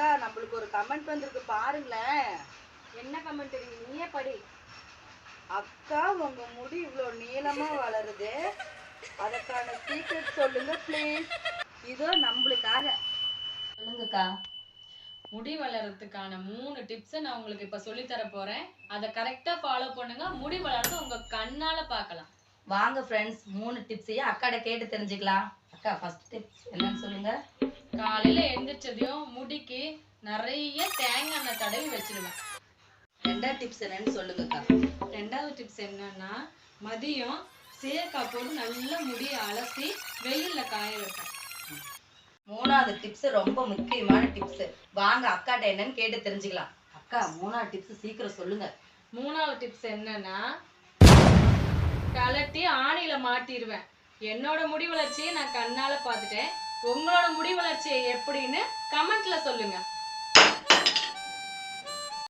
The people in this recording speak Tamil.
அக்கா நம்மளுக்கு ஒரு கமெண்ட் வந்திருக்கு பாருங்களேன். என்ன கமெண்ட் நீயே படி. அக்கா உங்க முடி இவ்வளோ நீளமா வளருது, அதற்கான சீக்ரெட் சொல்லுங்க ப்ளீஸ். இதோ நம்மளுக்காக சொல்லுங்கக்கா. முடி வளர்றதுக்கான 3 டிப்ஸ் நான் உங்களுக்கு இப்ப சொல்லி தர போறேன். அதை கரெக்டா ஃபாலோ பண்ணுங்க. முடி வளர்றது உங்க கண்ணால பார்க்கலாம். வாங்க ஃப்ரெண்ட்ஸ், 3 டிப்ஸையும் அக்காட கேட்டு தெரிஞ்சுக்கலாம். அக்கா ஃபர்ஸ்ட் டிப்ஸ் என்னன்னு சொல்லுங்க. காலையில எழுந்திரிச்சதையும் முடிக்கு நிறைய தேங்காய் எண்ணெய் தடவி வச்சிருவேன். ரெண்டாவது டிப்ஸ் என்னன்னு சொல்லுங்கக்கா. ரெண்டாவது டிப்ஸ் என்னன்னா, மதியம் சீயக்காய் போட்டு நல்லா முடியை அலசி வெயில்ல காய வைப்பேன். மூணாவது டிப்ஸ் ரொம்ப முக்கியமான டிப்ஸ். வாங்க அக்காட்ட என்னன்னு கேட்டு தெரிஞ்சுக்கலாம். அக்கா மூணாவது டிப்ஸ் சீக்கிரம் சொல்லுங்க. மூணாவது டிப்ஸ் என்னன்னா, கலட்டி ஆணியில மாட்டிடுவேன். என்னோட முடி வளர்ச்சியை நான் கண்ணால பார்த்துட்டேன். உங்களோட முடி வளர்ச்சியை எப்படின்னு கமெண்ட்ல சொல்லுங்க.